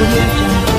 audio jungle.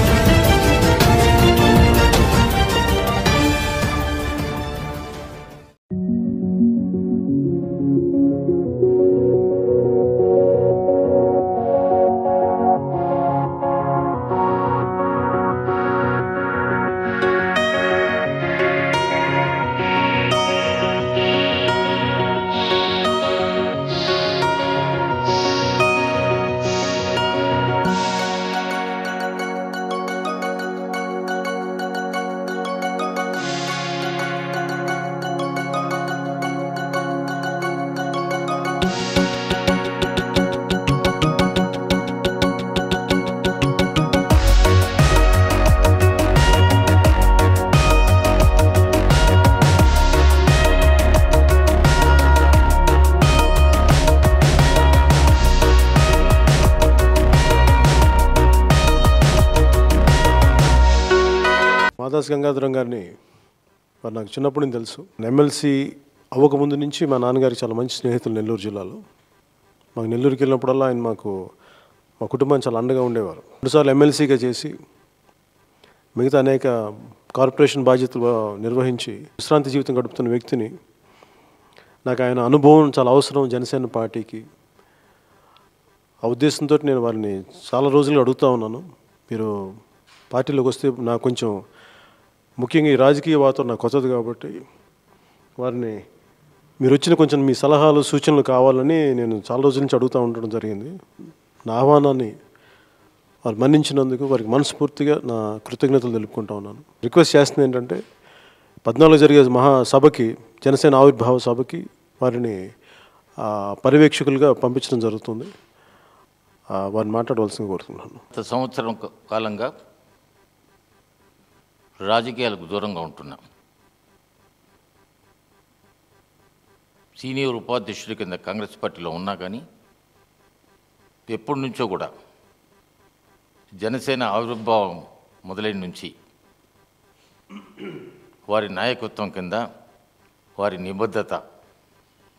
Madas Gangadharam గారిని మరి నాకు చిన్నప్పటి నుంచి తెలుసు. ఎమ్మెల్సీ అవ్వకముందు నుంచి మా నాన్నగారికి చాలా మంచి స్నేహితులు నెల్లూరు జిల్లాలో. మాకు నెల్లూరుకి వెళ్ళినప్పుడల్లా ఆయన మా కుటుంబాన్ని చాలా అండగా ఉండేవారు. రెండుసార్లు ఎమ్మెల్సీగా చేసి మిగతా అనేక కార్పొరేషన్ బాధ్యతలు నిర్వహించి విశ్రాంతి జీవితం గడుపుతున్న వ్యక్తిని. నాకు ఆయన అనుభవం చాలా అవసరం జనసేన పార్టీకి. ఆ ఉద్దేశంతో నేను వారిని చాలా రోజులుగా అడుగుతూ ఉన్నాను, మీరు పార్టీలోకి వస్తే నాకు కొంచెం ముఖ్యంగా ఈ రాజకీయ వాతావరణం నాకు కొత్తది కాబట్టి వారిని మీరు వచ్చిన కొంచెం మీ సలహాలు సూచనలు కావాలని నేను చాలా రోజుల నుంచి అడుగుతూ ఉండడం జరిగింది. నా ఆహ్వానాన్ని వారు మన్నించినందుకు వారికి మనస్ఫూర్తిగా నా కృతజ్ఞతలు తెలుపుకుంటా ఉన్నాను. రిక్వెస్ట్ చేస్తుంది ఏంటంటే 14 జరిగే మహాసభకి, జనసేన ఆవిర్భావ సభకి వారిని పర్యవేక్షకులుగా పంపించడం జరుగుతుంది. వారిని మాట్లాడవలసింది కోరుతున్నాను. గత సంవత్సరం కాలంగా రాజకీయాలకు దూరంగా ఉంటున్నా. సీనియర్ ఉపాధ్యక్షుడి కింద కాంగ్రెస్ పార్టీలో ఉన్నా కానీ ఎప్పటి నుంచో కూడా జనసేన ఆవిర్భావం మొదలైన నుంచి వారి నాయకత్వం కింద వారి నిబద్ధత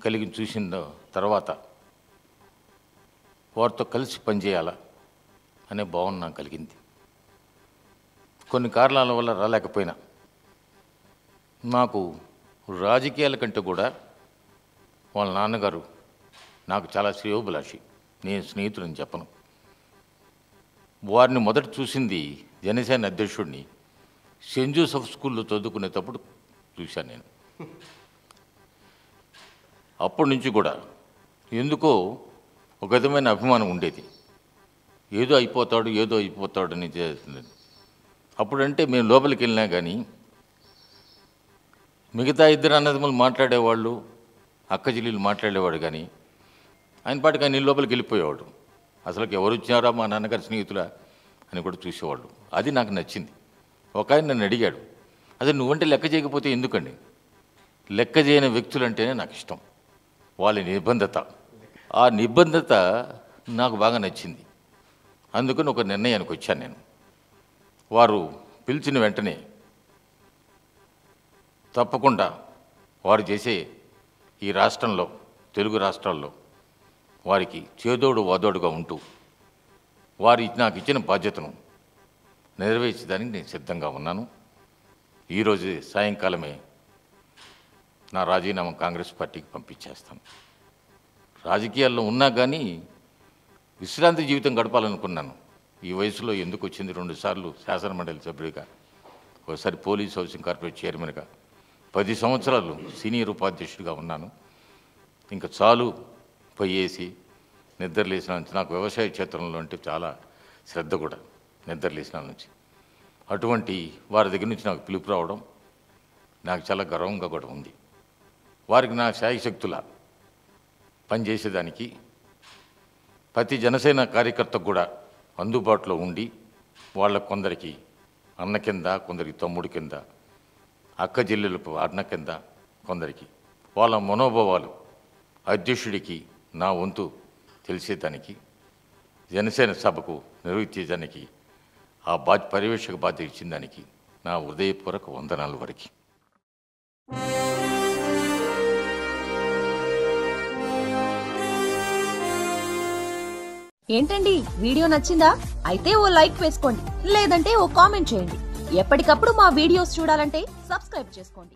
కలిగి చూసిన తర్వాత వారితో కలిసి పనిచేయాలా అనే భావన నాకు కలిగింది. కొన్ని కారణాల వల్ల రాలేకపోయినా నాకు రాజకీయాల కంటే కూడా వాళ్ళ నాన్నగారు నాకు చాలా శ్రేయోభిలాషి. నేను స్నేహితులని చెప్పను. వారిని మొదట చూసింది జనసేన అధ్యక్షుడిని సెయింట్ జోసెఫ్ స్కూల్లో చదువుకునేటప్పుడు చూశాను నేను. అప్పటి నుంచి కూడా ఎందుకో ఒక విధమైన అభిమానం ఉండేది. ఏదో అయిపోతాడని చేస్తుంది. అప్పుడంటే మేము లోపలికి వెళ్ళినా కానీ మిగతా ఇద్దరు అన్నదమ్ములు మాట్లాడేవాళ్ళు, అక్క చెల్లెలు మాట్లాడేవాడు, కానీ ఆయన పాటికి ఆయన లోపలికి వెళ్ళిపోయేవాడు. అసలు ఎవరు వచ్చారా మా నాన్నగారి స్నేహితులా అని కూడా చూసేవాళ్ళు. అది నాకు నచ్చింది. ఒక ఆయన నన్ను అడిగాడు, అదే నువ్వంటే లెక్క చేయకపోతే ఎందుకండి? లెక్క చేయని వ్యక్తులంటేనే నాకు ఇష్టం. వాళ్ళ నిబద్ధత, ఆ నిబద్ధత నాకు బాగా నచ్చింది. అందుకని ఒక నిర్ణయానికి వచ్చాను నేను. వారు పిలిచిన వెంటనే తప్పకుండా వారు చేసే ఈ రాష్ట్రంలో, తెలుగు రాష్ట్రాల్లో వారికి చేదోడు వాదోడుగా ఉంటూ నాకు ఇచ్చిన బాధ్యతను నెరవేర్చడానికి నేను సిద్ధంగా ఉన్నాను. ఈరోజు సాయంకాలమే నా రాజీనామా కాంగ్రెస్ పార్టీకి పంపించేస్తాను. రాజకీయాల్లో ఉన్నా కానీ విశ్రాంతి జీవితం గడపాలనుకున్నాను. ఈ వయసులో ఎందుకు వచ్చింది? 2 సార్లు శాసనమండలి సభ్యుడిగా, ఒకసారి పోలీస్ హౌసింగ్ కార్పొరేషన్ చైర్మన్గా, 10 సంవత్సరాలు సీనియర్ ఉపాధ్యక్షుడిగా ఉన్నాను. ఇంకా చాలు పోయేసి నిద్రలేసిన నుంచి. నాకు వ్యవసాయ క్షేత్రంలో అంటే చాలా శ్రద్ధ కూడా, నిద్రలేసిన నుంచి. అటువంటి వారి దగ్గర నుంచి నాకు పిలుపు రావడం నాకు చాలా గర్వంగా కూడా ఉంది. వారికి నా శాయశక్తుల పనిచేసేదానికి ప్రతి జనసేన కార్యకర్తకు కూడా అందుబాటులో ఉండి వాళ్ళకు కొందరికి అన్న కింద, కొందరికి తమ్ముడి కింద, అక్క చెల్లెలకు అన్న కింద, కొందరికి వాళ్ళ మనోభావాలు అధ్యక్షుడికి నా వంతు తెలిసేదానికి, జనసేన సభకు నిర్వహించేదానికి, ఆ పర్యవేక్షక బాధ్యత ఇచ్చిన దానికి నా హృదయపూర్వక వందనాలు వారికి. ఏంటండి వీడియో నచ్చిందా? అయితే ఓ లైక్ వేసుకోండి, లేదంటే ఓ కామెంట్ చేయండి. ఎప్పటికప్పుడు మా వీడియోస్ చూడాలంటే సబ్స్క్రైబ్ చేసుకోండి.